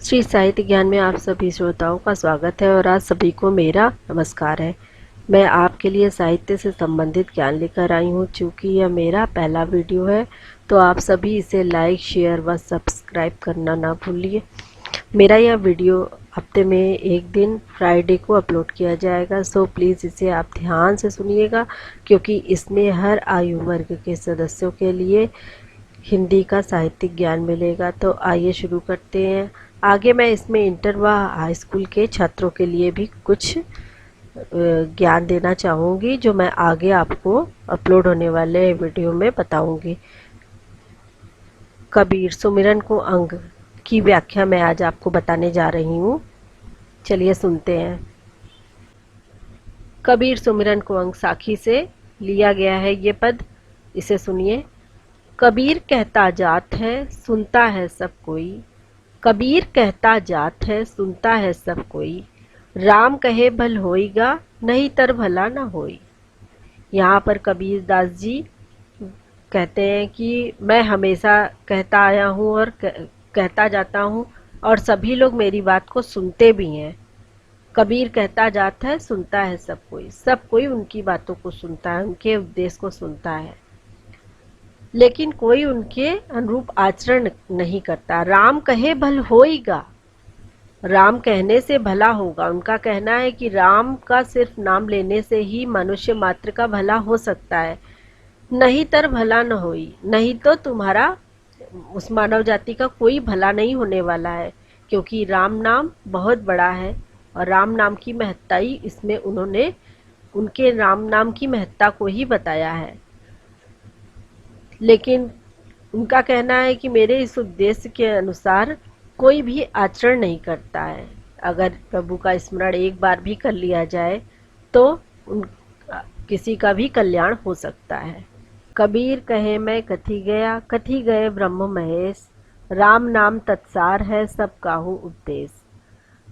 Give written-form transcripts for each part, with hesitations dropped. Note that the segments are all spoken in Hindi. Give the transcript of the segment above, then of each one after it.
श्री साहित्य ज्ञान में आप सभी श्रोताओं का स्वागत है और आज सभी को मेरा नमस्कार है। मैं आपके लिए साहित्य से संबंधित ज्ञान लेकर आई हूँ। चूँकि यह मेरा पहला वीडियो है तो आप सभी इसे लाइक, शेयर व सब्सक्राइब करना ना भूलिए। मेरा यह वीडियो हफ्ते में एक दिन फ्राइडे को अपलोड किया जाएगा, सो प्लीज़ इसे आप ध्यान से सुनिएगा क्योंकि इसमें हर आयु वर्ग के सदस्यों के लिए हिंदी का साहित्यिक ज्ञान मिलेगा। तो आइए शुरू करते हैं। आगे मैं इसमें इंटर व हाई स्कूल के छात्रों के लिए भी कुछ ज्ञान देना चाहूँगी जो मैं आगे आपको अपलोड होने वाले वीडियो में बताऊँगी। कबीर सुमिरन को अंग की व्याख्या मैं आज आपको बताने जा रही हूँ। चलिए सुनते हैं। कबीर सुमिरन को अंग साखी से लिया गया है ये पद, इसे सुनिए। कबीर कहता जात है सुनता है सब कोई, कबीर कहता जात है सुनता है सब कोई, राम कहे भल होइगा नहीं तर भला न होई। यहाँ पर कबीर दास जी कहते हैं कि मैं हमेशा कहता आया हूँ और कहता जाता हूँ और सभी लोग मेरी बात को सुनते भी हैं। कबीर कहता जाता है सुनता है सब कोई उनकी बातों को सुनता है, उनके उपदेश को सुनता है, लेकिन कोई उनके अनुरूप आचरण नहीं करता। राम कहे भल होइगा, राम कहने से भला होगा। उनका कहना है कि राम का सिर्फ नाम लेने से ही मनुष्य मात्र का भला हो सकता है, नहीं तर भला न होई, नहीं तो तुम्हारा उस मानव जाति का कोई भला नहीं होने वाला है, क्योंकि राम नाम बहुत बड़ा है और राम नाम की महत्ता ही इसमें उन्होंने उनके राम नाम की महत्ता को ही बताया है। लेकिन उनका कहना है कि मेरे इस उद्देश्य के अनुसार कोई भी आचरण नहीं करता है। अगर प्रभु का स्मरण एक बार भी कर लिया जाए तो किसी का भी कल्याण हो सकता है। कबीर कहे मैं कथी गए ब्रह्म महेश, राम नाम तत्सार है सब काहू उपदेश।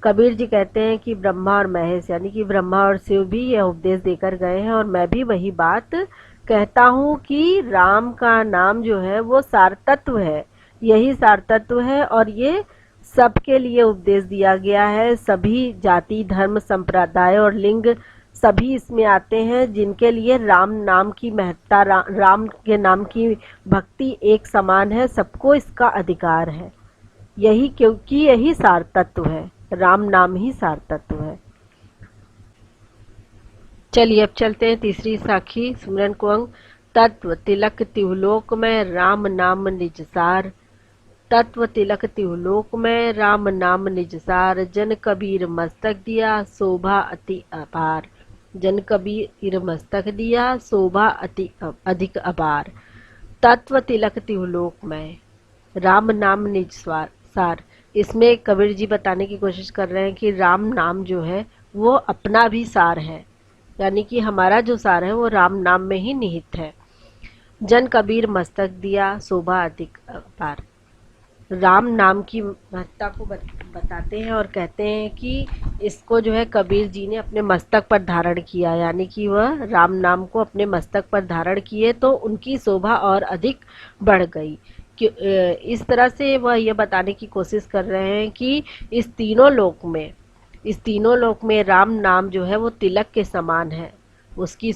कबीर जी कहते हैं कि ब्रह्मा और महेश यानी कि ब्रह्मा और शिव भी यह उपदेश देकर गए हैं और मैं भी वही बात कहता हूँ कि राम का नाम जो है वो सार तत्व है, यही सार तत्व है और ये सबके लिए उपदेश दिया गया है। सभी जाति, धर्म, संप्रदाय और लिंग सभी इसमें आते हैं, जिनके लिए राम नाम की महत्ता, राम के नाम की भक्ति एक समान है, सबको इसका अधिकार है। यही क्योंकि यही सार तत्व है, राम नाम ही सार तत्व है। चलिए अब चलते हैं तीसरी साखी सुमिरन को अंग। तत्व तिलक तिहुलोक में राम नाम निज सार, तत्व तिलक तिहुलोक में राम नाम निज सार, जन कबीर मस्तक दिया शोभा अति अपार, जन कबीर मस्तक दिया शोभा अति अधिक अपार। तत्व तिलक तिहुलोक में राम नाम निज सार, इसमें कबीर जी बताने की कोशिश कर रहे हैं कि राम नाम जो है वो अपना भी सार है, यानी कि हमारा जो सार है वो राम नाम में ही निहित है। जन कबीर मस्तक दिया शोभा अधिक अपार, राम नाम की महत्ता को बताते हैं और कहते हैं कि इसको जो है कबीर जी ने अपने मस्तक पर धारण किया, यानी कि वह राम नाम को अपने मस्तक पर धारण किए तो उनकी शोभा और अधिक बढ़ गई। इस तरह से वह यह बताने की कोशिश कर रहे हैं कि इस तीनों लोक में राम नाम जो है वो तिलक के समान है। उसकी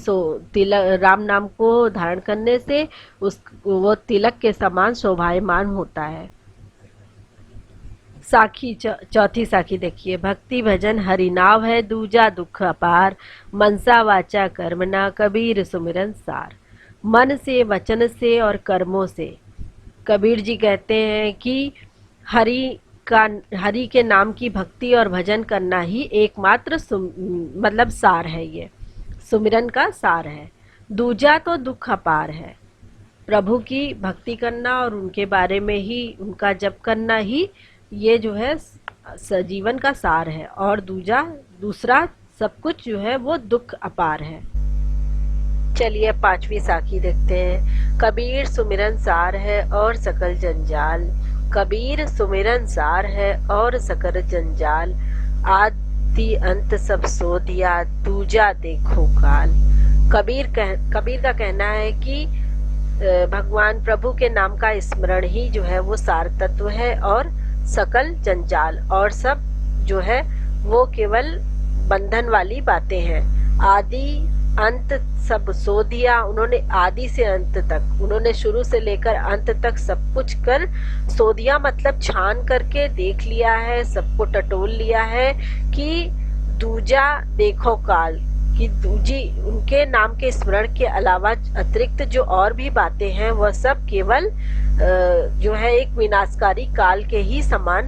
तिलक राम नाम को धारण करने से वो तिलक के समान शोभायमान होता है। साखी चौथी साखी देखिए। भक्ति भजन हरिनाव है दूजा दुख अपार, मनसा वाचा कर्मना कबीर सुमिरन सार। मन से, वचन से और कर्मों से कबीर जी कहते हैं कि हरि के नाम की भक्ति और भजन करना ही एकमात्र मतलब सार है, ये सुमिरन का सार है। दूजा तो दुख अपार है, प्रभु की भक्ति करना और उनके बारे में ही उनका जप करना ही ये जो है जीवन का सार है, और दूसरा सब कुछ जो है वो दुख अपार है। चलिए पांचवी साखी देखते हैं। कबीर सुमिरन सार है और सकल जंजाल, कबीर सुमिरन सार है और सकल जंजाल, आदि अंत सब सो दिया दूजा देखो काल। कबीर का कहना है कि भगवान प्रभु के नाम का स्मरण ही जो है वो सार तत्व है और सकल जंजाल, और सब जो है वो केवल बंधन वाली बातें हैं। आदि अंत सब सो दिया, उन्होंने आदि से अंत तक, उन्होंने शुरू से लेकर अंत तक सब कुछ कर सो दिया, मतलब छान करके देख लिया है, सबको टटोल लिया है कि दूजा देखो काल, कि दूजी उनके नाम के स्मरण के अलावा अतिरिक्त जो और भी बातें हैं वह सब केवल जो है एक विनाशकारी काल के ही समान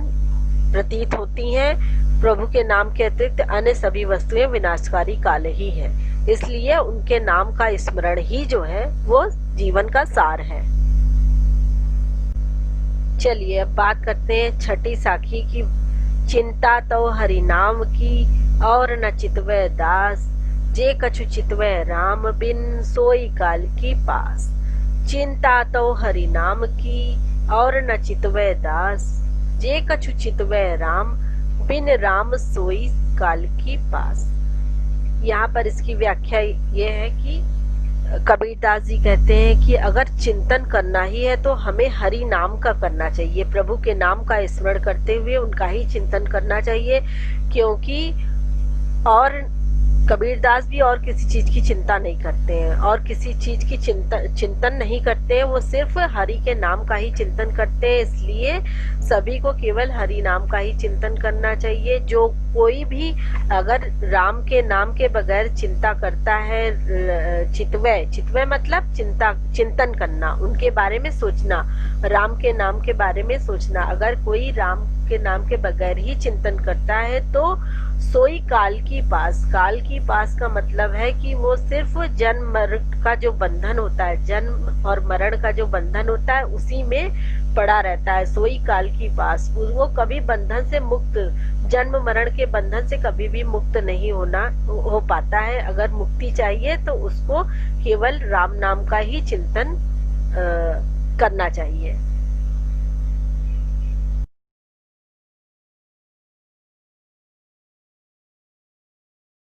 प्रतीत होती हैं। प्रभु के नाम के अतिरिक्त अन्य सभी वस्तुएं विनाशकारी काल ही हैं, इसलिए उनके नाम का स्मरण ही जो है वो जीवन का सार है। चलिए अब बात करते हैं छठी साखी की। चिंता तो हरि नाम की और न चितवै दास, जे कछु चितवै राम बिन सोई काल की पास। चिंता तो हरि नाम की और न चितवै दास, जे कछु चितवै राम बिन राम सोई काल की पास। यहाँ पर इसकी व्याख्या ये है कि कबीरदास जी कहते हैं कि अगर चिंतन करना ही है तो हमें हरि नाम का करना चाहिए, प्रभु के नाम का स्मरण करते हुए उनका ही चिंतन करना चाहिए, क्योंकि और कबीरदास भी और किसी चीज की चिंता नहीं करते हैं और किसी चीज की चिंतन नहीं करते हैं, वो सिर्फ हरि के नाम का ही चिंतन करते हैं। इसलिए सभी को केवल हरि नाम का ही चिंतन करना चाहिए। जो कोई भी अगर राम के नाम के बगैर चिंता करता है, चितवय मतलब चिंतन करना, उनके बारे में सोचना, राम के नाम के बारे में सोचना, अगर कोई राम के नाम के बगैर ही चिंतन करता है तो सोई काल की पास। काल की पास का मतलब है कि वो सिर्फ जन्म मरण का जो बंधन होता है, जन्म और मरण का जो बंधन होता है उसी में पड़ा रहता है। सोई काल की पास, वो कभी बंधन से मुक्त, जन्म मरण के बंधन से कभी भी मुक्त नहीं हो पाता है। अगर मुक्ति चाहिए तो उसको केवल राम नाम का ही चिंतन करना चाहिए।